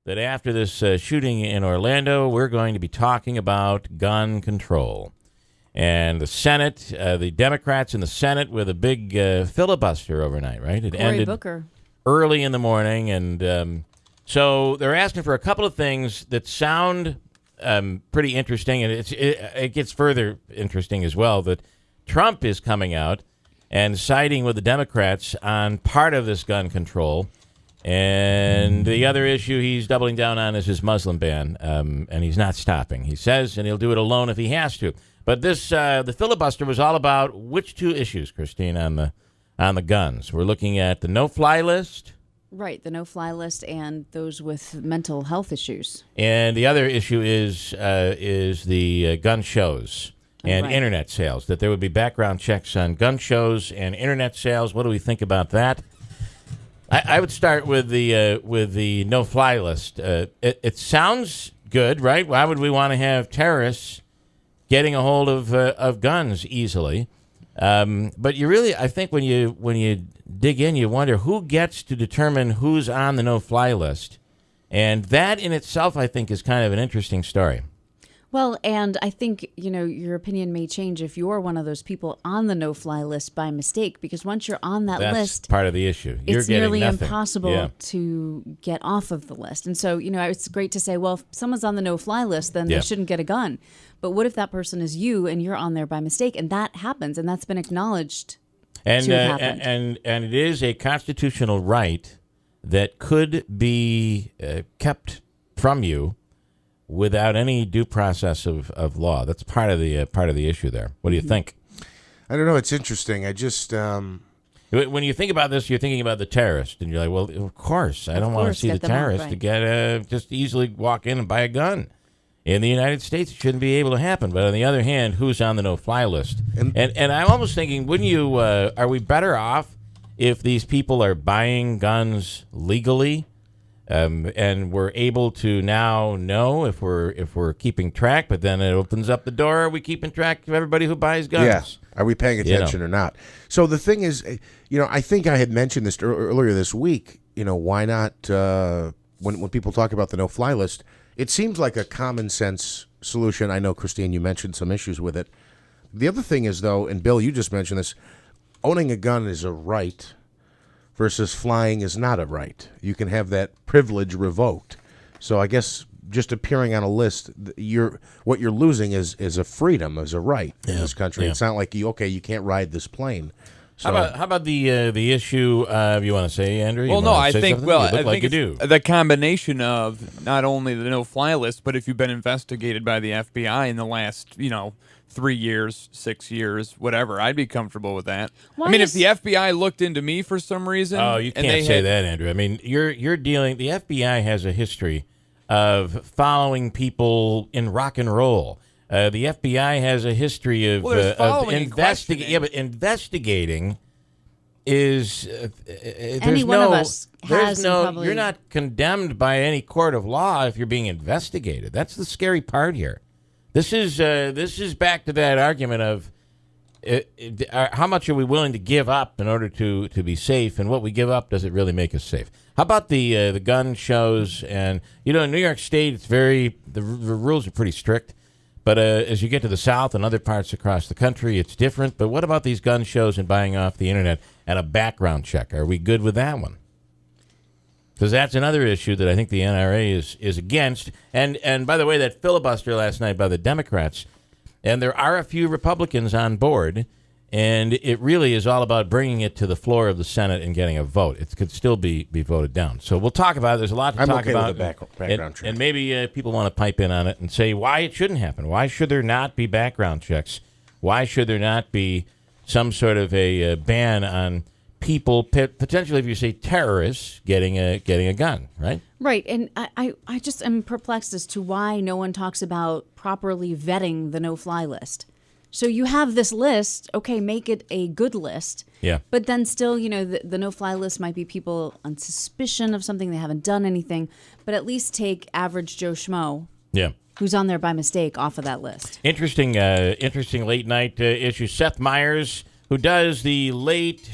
that after this shooting in Orlando, we're going to be talking about gun control. And the Senate, the Democrats in the Senate with a big filibuster overnight, right? It Cory ended Booker. early in the morning. And so they're asking for a couple of things that sound pretty interesting. And it gets further interesting as well that Trump is coming out and siding with the Democrats on part of this gun control. And the other issue he's doubling down on is his Muslim ban, and he's not stopping. He says, and he'll do it alone if he has to. But this, the filibuster was all about which two issues, Christine, on the guns. We're looking at the no-fly list. Right, the no-fly list and those with mental health issues. And the other issue is the gun shows and internet sales, that there would be background checks on gun shows and internet sales. What do we think about that? I would start with the no-fly list. It sounds good, right? Why would we want to have terrorists getting a hold of guns easily? But you really, I think when you dig in, you wonder who gets to determine who's on the no-fly list. And that in itself, I think, is kind of an interesting story. Well, and I think, your opinion may change if you're one of those people on the no-fly list by mistake, because once you're on that list, that's part of the issue. It's nearly impossible to get off of the list. And so, it's great to say, well, if someone's on the no-fly list, then they shouldn't get a gun. But what if that person is you and you're on there by mistake? And that happens, and that's been acknowledged to have happened. And it is a constitutional right that could be kept from you without any due process of law. That's part of the issue there. What do you think? I don't know. It's interesting. I just when you think about this, you're thinking about the terrorist, and you're like, well, of course, I don't want to see the terrorist to get just easily walk in and buy a gun. In the United States, it shouldn't be able to happen. But on the other hand, who's on the no-fly list? And I'm almost thinking, wouldn't you? Are we better off if these people are buying guns legally? And we're able to now know if we're keeping track, but then it opens up the door. Are we keeping track of everybody who buys guns? Yes. Are we paying attention or not? So the thing is, I think I had mentioned this earlier this week. Why not? When people talk about the no-fly list, it seems like a common sense solution. I know, Christine, you mentioned some issues with it. The other thing is, though, and Bill, you just mentioned this: owning a gun is a right versus flying is not a right. You can have that privilege revoked. So I guess just appearing on a list, what you're losing is a freedom, is a right in this country. Yeah. It's not like you can't ride this plane. So, how about the issue? You want to say, Andrew? Well, no, I think you do. The combination of not only the no-fly list, but if you've been investigated by the FBI in the last 3 years, 6 years, whatever, I'd be comfortable with that. If the FBI looked into me for some reason, you can't say that, Andrew. I mean, you're dealing. The FBI has a history of following people in rock and roll. The FBI has a history of investigating. Yeah, but investigating is any one of us has you're not condemned by any court of law if you're being investigated. That's the scary part here. This is back to that argument of how much are we willing to give up in order to be safe, and what we give up, does it really make us safe? How about the gun shows? And in New York State, it's the rules are pretty strict. But as you get to the South and other parts across the country, it's different. But what about these gun shows and buying off the internet and a background check? Are we good with that one? Because that's another issue that I think the NRA is against. And by the way, that filibuster last night by the Democrats, and there are a few Republicans on board, and it really is all about bringing it to the floor of the Senate and getting a vote. It could still be voted down. So we'll talk about it. There's a lot to talk about. With the background check. And maybe people want to pipe in on it and say why it shouldn't happen. Why should there not be background checks? Why should there not be some sort of a ban on people, potentially, if you say terrorists, getting a gun, right? Right, and I just am perplexed as to why no one talks about properly vetting the no-fly list. So you have this list, okay, make it a good list. Yeah. But then still, the no-fly list might be people on suspicion of something, they haven't done anything, but at least take average Joe Schmo. Yeah. Who's on there by mistake off of that list. Interesting late night issue. Seth Meyers who does the late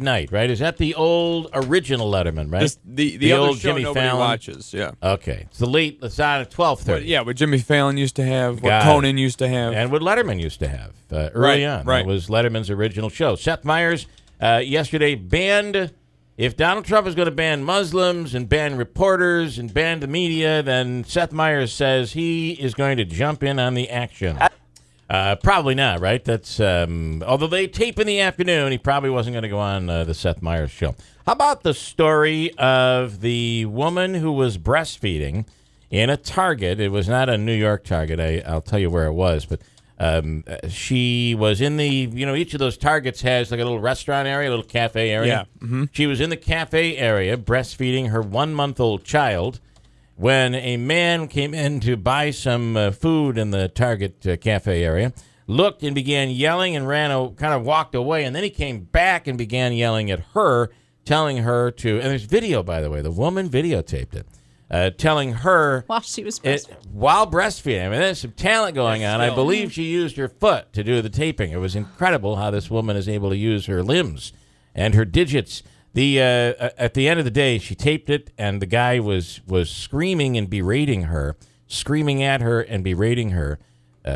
night, right? Is that the old original Letterman, right? The other old show Jimmy nobody Fallon watches, yeah. Okay. It's it's on at 12:30. Yeah, what Jimmy Fallon used to have, what Conan used to have. And what Letterman used to have early on. Right. That was Letterman's original show. Seth Meyers yesterday banned, if Donald Trump is going to ban Muslims and ban reporters and ban the media, then Seth Meyers says he is going to jump in on the action. Probably not, right? That's although they tape in the afternoon, he probably wasn't going to go on the Seth Meyers show. How about the story of the woman who was breastfeeding in a Target? It was not a New York Target. I'll tell you where it was, but she was in the, each of those Targets has like a little restaurant area, a little cafe area. Yeah. Mm-hmm. She was in the cafe area breastfeeding her 1-month-old child when a man came in to buy some food in the Target cafe area, looked and began yelling and kind of walked away, and then he came back and began yelling at her, telling her to, and there's video, by the way, the woman videotaped it, telling her while she was breastfeeding. While breastfeeding. I mean, there's some talent going on. I believe she used her foot to do the taping. It was incredible how this woman is able to use her limbs and her digits. At the end of the day, she taped it, and the guy was screaming and berating her, screaming at her and berating her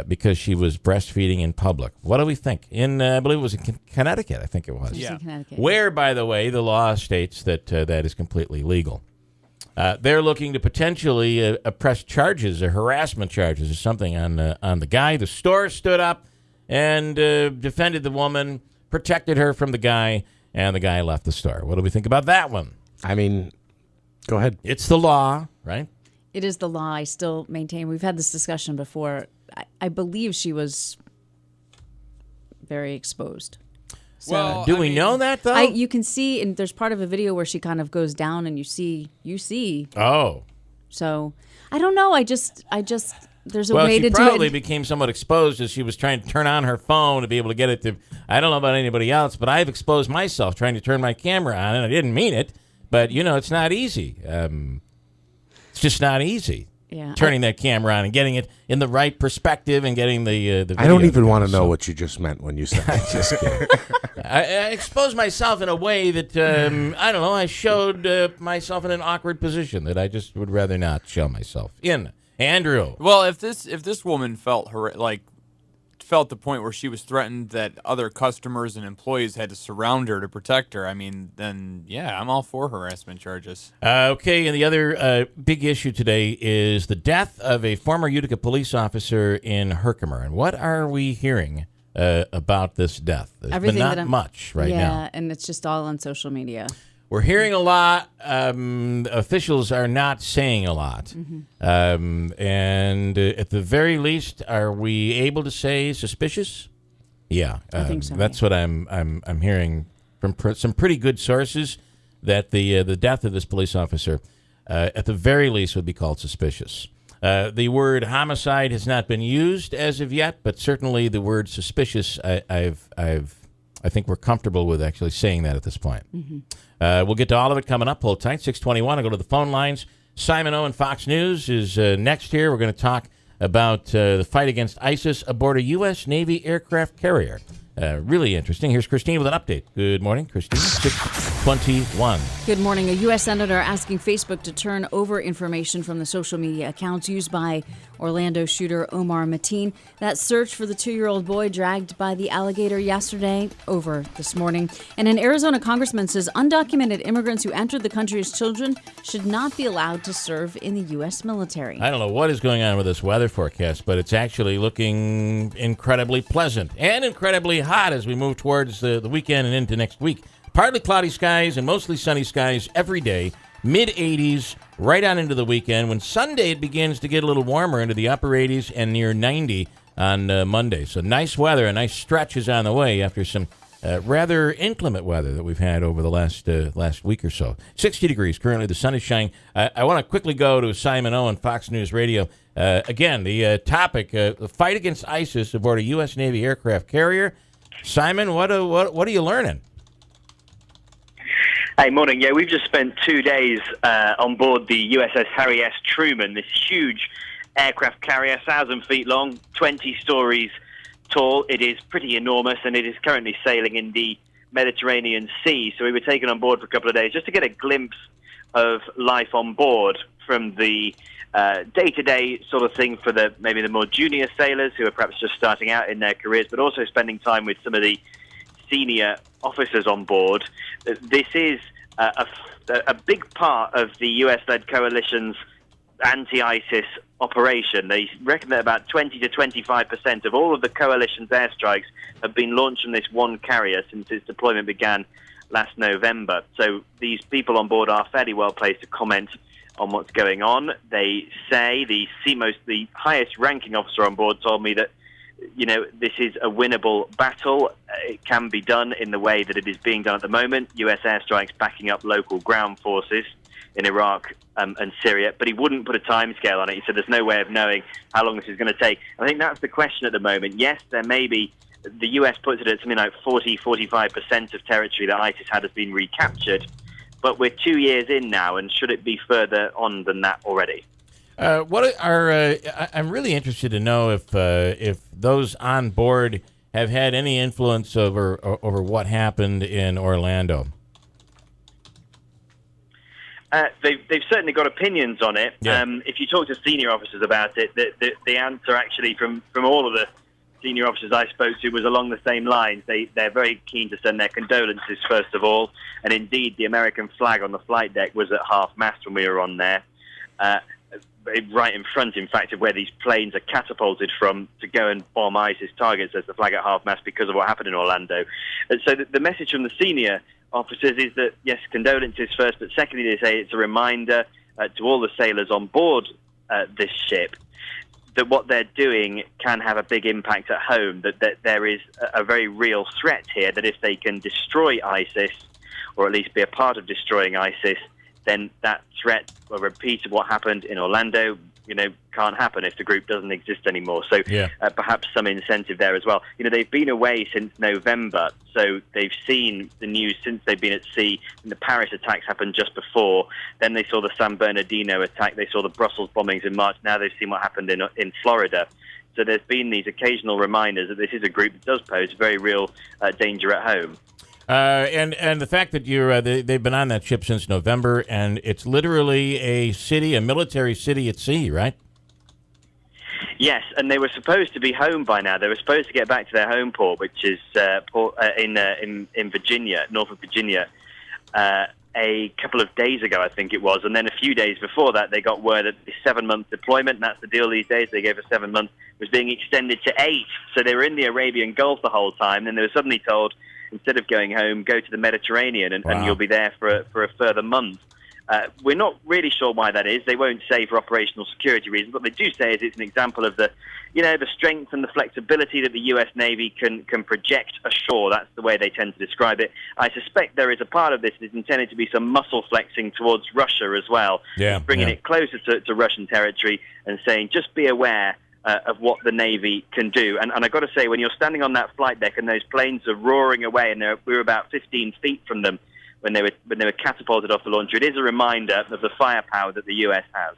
because she was breastfeeding in public. What do we think? I believe it was in Connecticut, I think it was. Yeah. Connecticut. Where, by the way, the law states that that is completely legal. They're looking to potentially press charges or harassment charges or something on the guy. The store stood up and defended the woman, protected her from the guy, and the guy left the store. What do we think about that one? I mean, go ahead. It's the law, right? It is the law. I still maintain. We've had this discussion before. I believe she was very exposed. So, Well, do we know that, though? you can see, and there's part of a video where she kind of goes down, and you see. Oh. So I don't know. I just there's a way to do it. Well, she probably became somewhat exposed as she was trying to turn on her phone to be able to get it to. I don't know about anybody else, but I've exposed myself trying to turn my camera on, and I didn't mean it. But it's not easy. It's just not easy. Yeah, turning that camera on and getting it in the right perspective and getting the video. I don't even want to know what you just meant when you said that. Just kidding. I exposed myself in a way that, I don't know, I showed myself in an awkward position that I just would rather not show myself in. Andrew. Well, if this woman felt the point where she was threatened that other customers and employees had to surround her to protect her, I mean, then, yeah, I'm all for harassment charges. Okay, and the other big issue today is the death of a former Utica police officer in Herkimer. And what are we hearing about this death? There's Everything been not much right now. Yeah, and it's just all on social media. We're hearing a lot. Officials are not saying a lot. Mm-hmm. And at the very least, are we able to say suspicious? Yeah, I think so. That's what I'm hearing from some pretty good sources, that the death of this police officer, at the very least, would be called suspicious. The word homicide has not been used as of yet, but certainly the word suspicious, I think we're comfortable with actually saying that at this point. Mm-hmm. We'll get to all of it coming up. Hold tight. 6:21. I'll go to the phone lines. Simon Owen, Fox News, is next here. We're going to talk about the fight against ISIS aboard a U.S. Navy aircraft carrier. Really interesting. Here's Christine with an update. Good morning, Christine. 6:21. Good morning. A U.S. senator asking Facebook to turn over information from the social media accounts used by Orlando shooter Omar Mateen. That search for the 2-year-old boy dragged by the alligator yesterday over this morning. And an Arizona congressman says undocumented immigrants who entered the country as children should not be allowed to serve in the U.S. military. I don't know what is going on with this weather forecast, but it's actually looking incredibly pleasant and incredibly hot as we move towards the weekend and into next week. Partly cloudy skies and mostly sunny skies every day, mid-80s, right on into the weekend. When Sunday it begins to get a little warmer into the upper 80s and near 90 on Monday. So nice weather, a nice stretch is on the way after some rather inclement weather that we've had over the last week or so. 60 degrees currently, the sun is shining. I want to quickly go to Simon Owen, Fox News Radio. Again, the topic, the fight against ISIS aboard a U.S. Navy aircraft carrier. Simon, what are you learning? Hey, morning. Yeah, we've just spent 2 days on board the USS Harry S. Truman, this huge aircraft carrier, 1,000 feet long, 20 stories tall, it is pretty enormous, and it is currently sailing in the Mediterranean Sea. So we were taken on board for a couple of days just to get a glimpse of life on board from the day-to-day sort of thing for maybe the more junior sailors who are perhaps just starting out in their careers, but also spending time with some of the senior officers on board. This is a big part of the US-led coalition's anti-ISIS operation. They reckon that about 20 to 25% of all of the coalition's airstrikes have been launched from this one carrier since its deployment began last November. So these people on board are fairly well placed to comment on what's going on. They say the highest ranking officer on board told me that, this is a winnable battle. It can be done in the way that it is being done at the moment. US airstrikes backing up local ground forces in Iraq and Syria, but he wouldn't put a timescale on it. He said there's no way of knowing how long this is going to take. I think that's the question at the moment. Yes, there may be, the US puts it at something like 40-45% of territory that ISIS had has been recaptured, but we're 2 years in now, and should it be further on than that already? I'm really interested to know if those on board have had any influence over what happened in Orlando. They've certainly got opinions on it. Yeah. If you talk to senior officers about it, the answer actually from all of the senior officers I spoke to was along the same lines. They're very keen to send their condolences, first of all, and indeed the American flag on the flight deck was at half-mast when we were on there, right in front, in fact, of where these planes are catapulted from to go and bomb ISIS targets. There's the flag at half-mast because of what happened in Orlando. And so the message from the senior officers is that, yes, condolences first, but secondly, they say it's a reminder to all the sailors on board this ship that what they're doing can have a big impact at home, that there is a very real threat here, that if they can destroy ISIS, or at least be a part of destroying ISIS, then that threat, a repeat of what happened in Orlando, can't happen if the group doesn't exist anymore. So perhaps some incentive there as well. They've been away since November, so they've seen the news since they've been at sea. And the Paris attacks happened just before. Then they saw the San Bernardino attack. They saw the Brussels bombings in March. Now they've seen what happened in Florida. So there's been these occasional reminders that this is a group that does pose very real danger at home. And the fact that they've been on that ship since November, and it's literally a military city at sea, right? Yes, and they were supposed to be home by now. They were supposed to get back to their home port, which is in Virginia, Norfolk, Virginia, a couple of days ago, I think it was. And then a few days before that, they got word that the 7-month deployment, and that's the deal these days, they gave a 7 month, was being extended to 8. So they were in the Arabian Gulf the whole time, and they were suddenly told, instead of going home, go to the Mediterranean, and you'll be there for a further month. We're not really sure why that is. They won't say for operational security reasons. What they do say is it's an example of the strength and the flexibility that the U.S. Navy can project ashore. That's the way they tend to describe it. I suspect there is a part of this that is intended to be some muscle flexing towards Russia as well, bringing it closer to Russian territory and saying, just be aware of what the Navy can do. And I've got to say, when you're standing on that flight deck and those planes are roaring away, and we were about 15 feet from them when they were catapulted off the launcher, it is a reminder of the firepower that the U.S. has.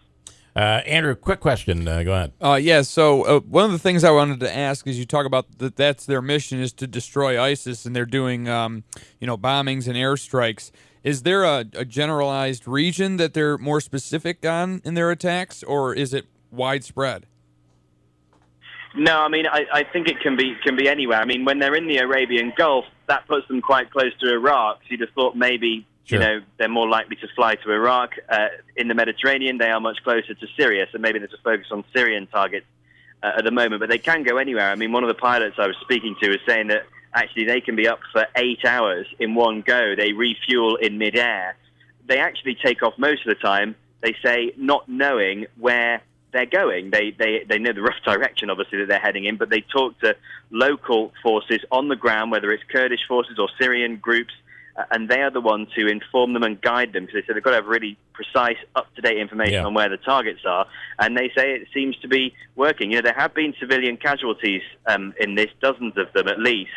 Andrew, quick question. Go ahead. So one of the things I wanted to ask is, you talk about that's their mission, is to destroy ISIS, and they're doing bombings and airstrikes. Is there a generalized region that they're more specific on in their attacks, or is it widespread? No, I mean, I think it can be anywhere. I mean, when they're in the Arabian Gulf, that puts them quite close to Iraq. So you'd have thought maybe, they're more likely to fly to Iraq. In the Mediterranean, they are much closer to Syria, so maybe there's a focus on Syrian targets at the moment. But they can go anywhere. I mean, one of the pilots I was speaking to was saying that actually they can be up for 8 hours in one go. They refuel in midair. They actually take off most of the time, they say, not knowing where they're going. They know the rough direction, obviously, that they're heading in, but they talk to local forces on the ground, whether it's Kurdish forces or Syrian groups, and they are the ones who inform them and guide them, because they say they've got to have really precise, up-to-date information on where the targets are, and they say it seems to be working. There have been civilian casualties in this, dozens of them at least,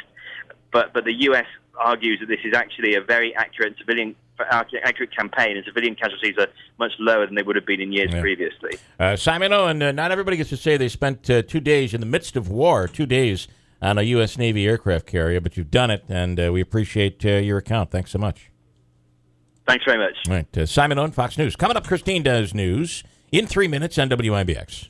but the U.S. argues that this is actually a very accurate campaign, and civilian casualties are much lower than they would have been in years previously. Simon, and not everybody gets to say they spent 2 days in the midst of war, 2 days on a U.S. Navy aircraft carrier, but you've done it, and we appreciate your account. Thanks so much. Thanks very much. All right, Simon Owen, Fox News. Coming up, Christine does news in 3 minutes on WIBX.